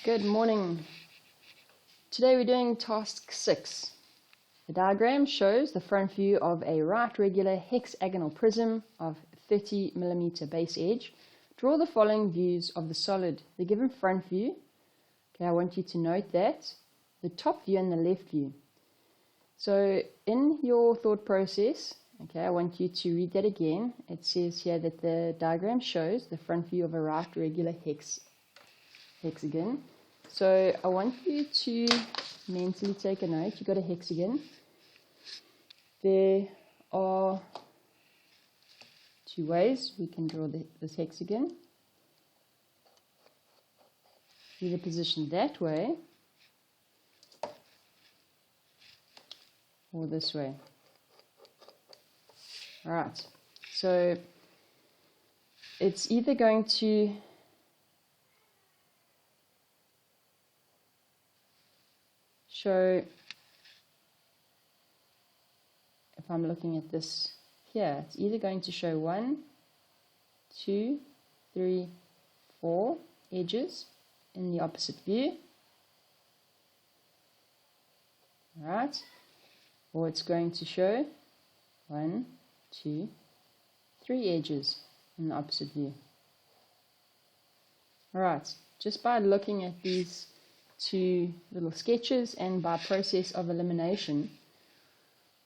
Good morning. Today we're doing task 6. The diagram shows the front view of a right regular hexagonal prism of 30 mm base edge. Draw the following views of the solid. The given front view, okay, I want you to note that, the top view and the left view. So in your thought process, okay, I want you to read that again. It says here that the diagram shows the front view of a right regular hexagon. So I want you to mentally take a note. You've got a hexagon. There are two ways we can draw this hexagon. Either positioned that way or this way. Alright, so it's either going to show, if I'm looking at this here, it's either going to show 1, 2, 3, 4 edges in the opposite view, alright, or it's going to show 1, 2, 3 edges in the opposite view. Alright, just by looking at these two little sketches and by process of elimination,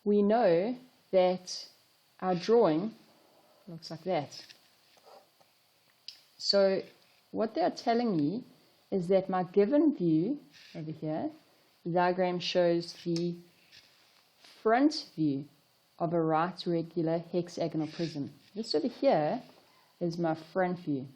we know that our drawing looks like that. So what they are telling me is that my given view over here, the diagram shows the front view of a right regular hexagonal prism. This over here is my front view.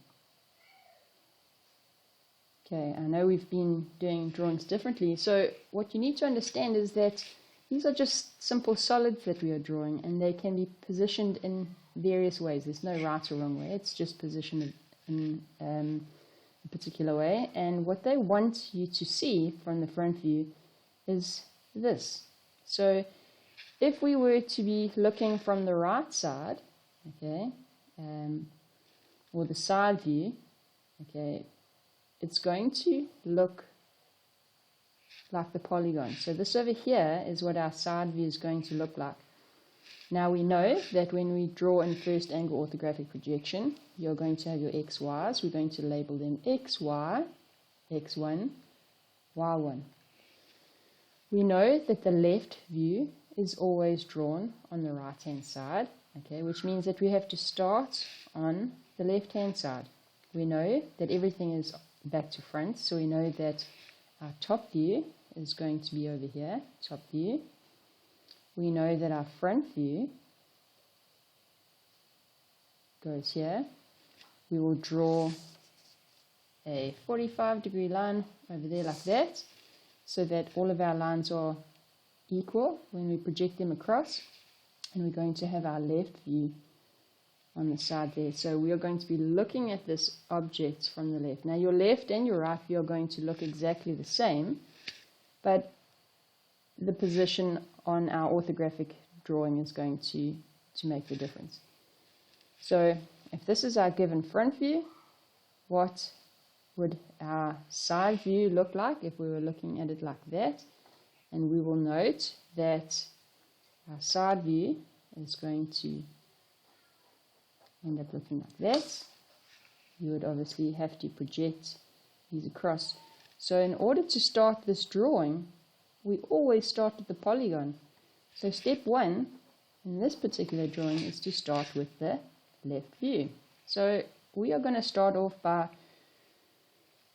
Okay, I know we've been doing drawings differently, so what you need to understand is that these are just simple solids that we are drawing, and they can be positioned in various ways. There's no right or wrong way, it's just positioned in a particular way, and what they want you to see from the front view is this. So if we were to be looking from the right side, okay, or the side view, okay, it's going to look like the polygon. So this over here is what our side view is going to look like. Now we know that when we draw in first angle orthographic projection, you're going to have your xy's. We're going to label them xy, x1, y1. We know that the left view is always drawn on the right hand side, okay, which means that we have to start on the left hand side. We know that everything is back to front, so we know that our top view is going to be over here, top view. We know that our front view goes here. We will draw a 45-degree line over there like that, so that all of our lines are equal when we project them across, and we're going to have our left view on the side there. So we are going to be looking at this object from the left. Now your left and your right view are going to look exactly the same, but the position on our orthographic drawing is going to make the difference. So if this is our given front view, what would our side view look like if we were looking at it like that? And we will note that our side view is going to end up looking like that. You would obviously have to project these across. So in order to start this drawing, we always start with the polygon. So step 1 in this particular drawing is to start with the left view. So we are going to start off by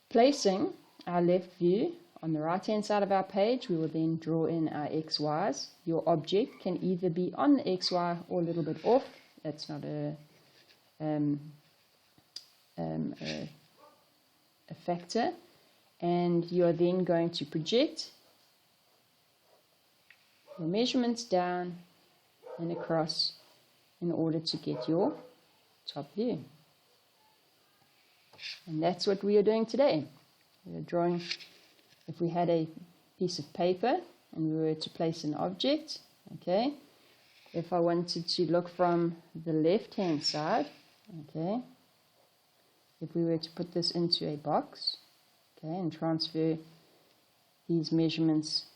placing our left view on the right hand side of our page. We will then draw in our xy's. Your object can either be on the xy or a little bit off. That's not a factor, and you are then going to project your measurements down and across in order to get your top view. And that's what we are doing today. We are drawing, if we had a piece of paper and we were to place an object, okay, if I wanted to look from the left hand side, okay, if we were to put this into a box, Okay, and transfer these measurements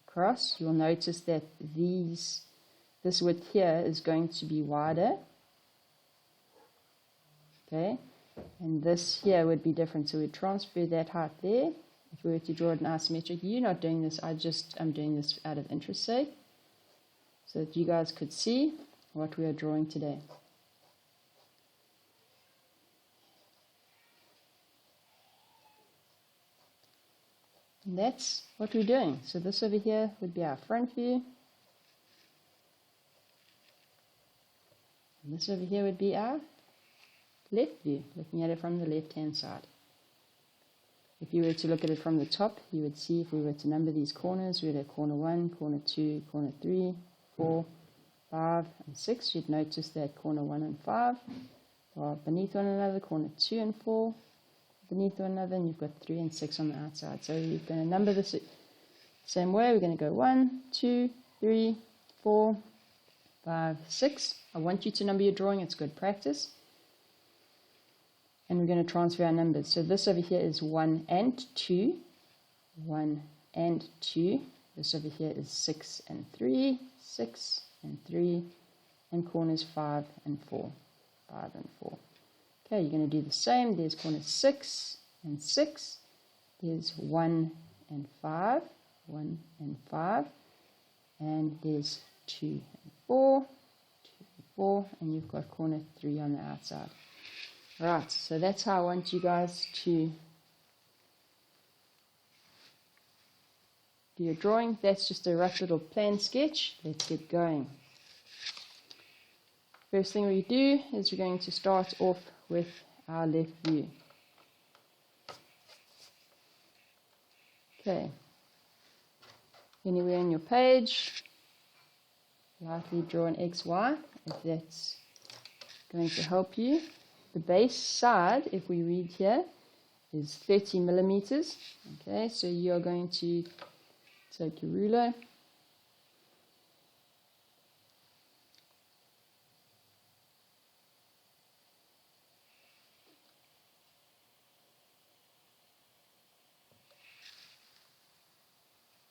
across. You'll notice that this width here is going to be wider. Okay, and this here would be different, so we transfer that height there. If we were to draw it in isometric, you're not doing this, I'm doing this out of interest's sake, so that you guys could see what we are drawing today. And that's what we're doing. So this over here would be our front view. And this over here would be our left view, looking at it from the left-hand side. If you were to look at it from the top, you would see if we were to number these corners, we would have corner 1, corner 2, corner 3, 4, 5, and 6. You'd notice that corner 1 and 5 are beneath one another, corner 2 and 4 beneath one another, and you've got 3 and 6 on the outside. So you're going to number this the same way. We're going to go 1, 2, 3, 4, 5, 6. I want you to number your drawing, it's good practice. And we're going to transfer our numbers. So this over here is 1 and 2. 1 and 2. This over here is 6 and 3. 6 and 3. And corners 5 and 4. 5 and 4. Okay, you're going to do the same. There's corners 6 and 6. There's 1 and 5. 1 and 5. And there's 2 and 4. 2 and 4. And you've got corner 3 on the outside. Right, so that's how I want you guys to do your drawing. That's just a rough little plan sketch. Let's get going. First thing we do is we're going to start off with our left view. Okay, anywhere on your page, lightly draw an XY if that's going to help you. The base side, if we read here, is 30 millimeters. Okay, so you're going to take your ruler.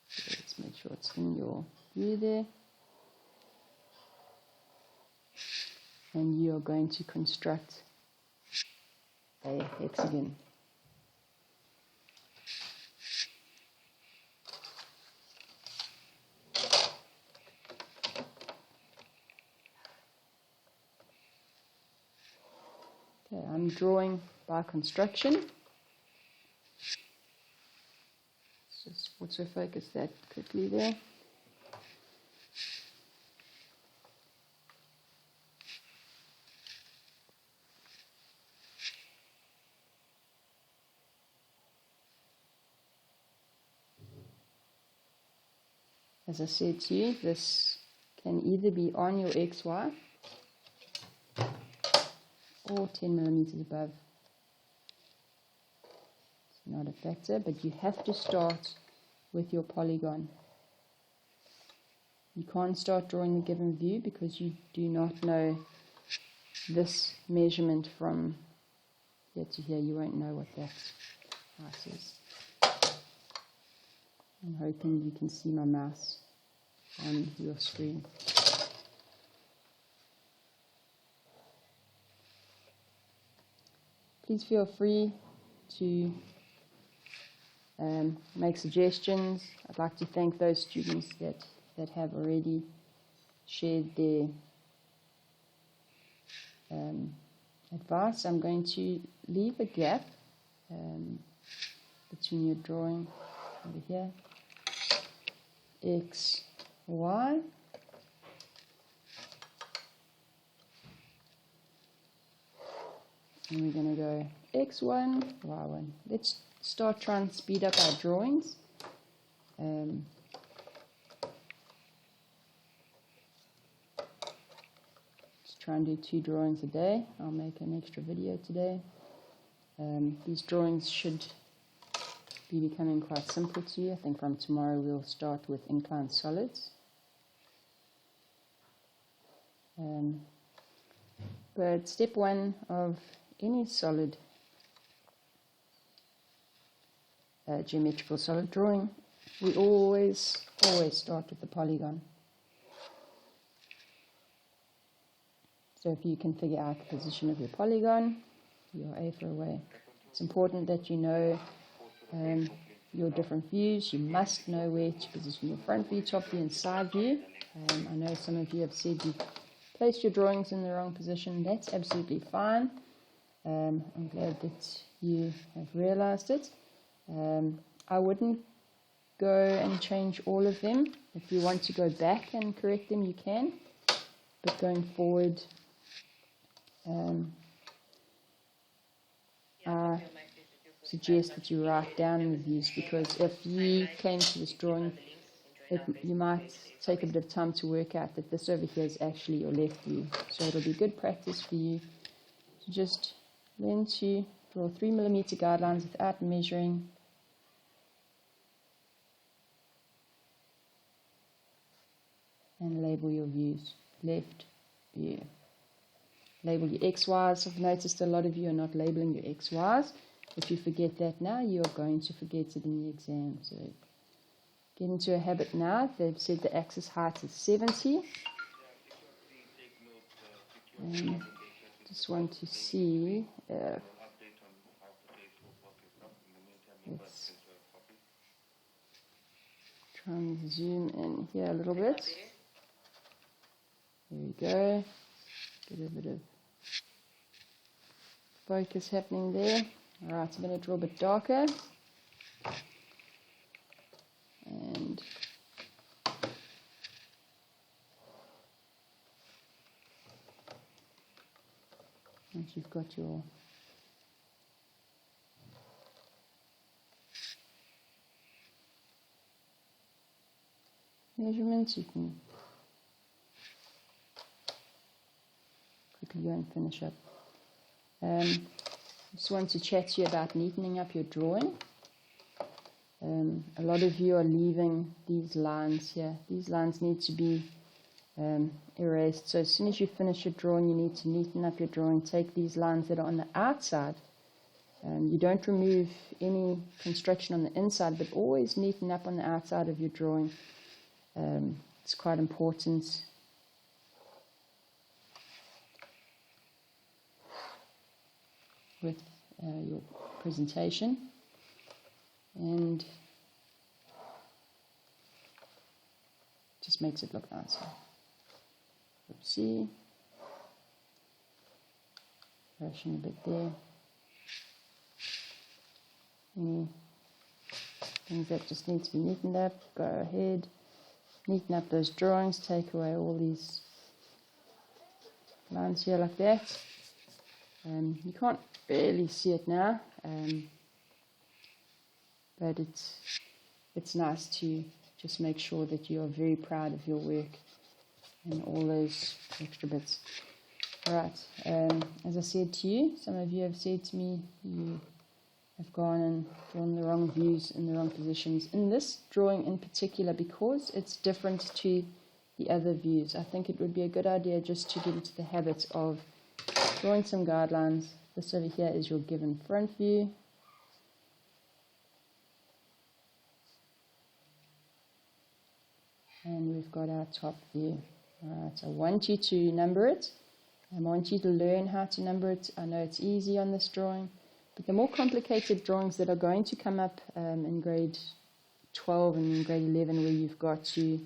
So let's make sure it's in your view there. And you're going to construct a hexagon. Okay, I'm drawing by construction. Let's just autofocus that quickly there. As I said to you, this can either be on your XY or 10 millimeters above. It's not a factor, but you have to start with your polygon. You can't start drawing the given view because you do not know this measurement from here to here. You won't know what that height is. I'm hoping you can see my mouse on your screen. Please feel free to make suggestions. I'd like to thank those students that have already shared their advice. I'm going to leave a gap between your drawing over here, X, Y, and we're going to go X1, Y1. Let's start trying to speed up our drawings. Let's try and do 2 drawings a day. I'll make an extra video today. These drawings should be becoming quite simple to you. I think from tomorrow we'll start with inclined solids. But step 1 of any solid geometrical solid drawing, we always start with the polygon. So if you can figure out the position of your polygon, you're A for away. It's important that you know your different views. You must know where to position your front view, top view, and side view. I know some of you have said you've placed your drawings in the wrong position. That's absolutely fine. I'm glad that you have realized it. I wouldn't go and change all of them. If you want to go back and correct them, you can. But going forward, I suggest that you write down the views, because if you came to this drawing, you might take a bit of time to work out that this over here is actually your left view. So it'll be good practice for you to just learn to draw 3mm guidelines without measuring. And label your views. Left view. Label your XYs. I've noticed a lot of you are not labeling your XYs. If you forget that now, you're going to forget it in the exam. So get into a habit now. They've said the axis height is 70. And just want to see if let's try and zoom in here a little bit. There we go. Get a bit of focus happening there. Alright, I'm going to draw a bit darker. And once you've got your measurements, you can quickly go and finish up. I just want to chat to you about neatening up your drawing. A lot of you are leaving these lines here. These lines need to be erased. So as soon as you finish your drawing, you need to neaten up your drawing. Take these lines that are on the outside. You don't remove any construction on the inside, but always neaten up on the outside of your drawing. It's quite important. With your presentation, and just makes it look nicer. Oopsie. Brushing a bit there. Any things that just need to be neatened up, go ahead. Neaten up those drawings, take away all these lines here like that. You can't really see it now, but it's nice to just make sure that you are very proud of your work and all those extra bits. Alright, as I said to you, some of you have said to me you have gone and drawn the wrong views in the wrong positions. In this drawing in particular, because it's different to the other views, I think it would be a good idea just to get into the habit of drawing some guidelines. This over here is your given front view. And we've got our top view. Alright, I want you to number it. I want you to learn how to number it. I know it's easy on this drawing, but the more complicated drawings that are going to come up in grade 12 and in grade 11, where you've got to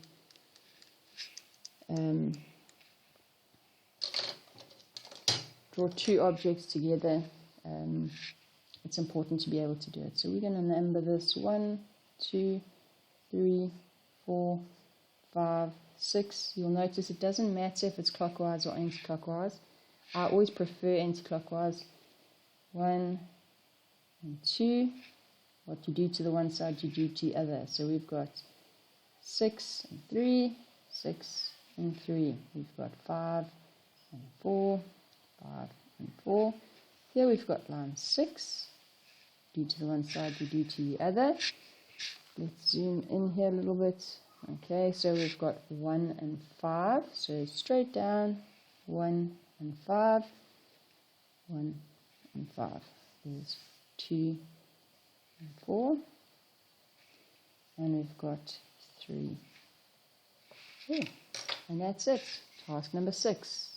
draw two objects together, it's important to be able to do it. So we're going to number this 1, 2, 3, 4, 5, 6. You'll notice it doesn't matter if it's clockwise or anti-clockwise. I always prefer anti-clockwise. 1 and 2. What you do to the one side, you do to the other. So we've got 6 and 3, 6 and 3. We've got 5 and 4, 5 and 4. Here we've got line 6. Do to the one side, you do to the other. Let's zoom in here a little bit. Okay, so we've got 1 and 5. So straight down, 1 and 5. 1 and 5. There's 2 and 4. and we've got 3 here. And that's it. Task number 6.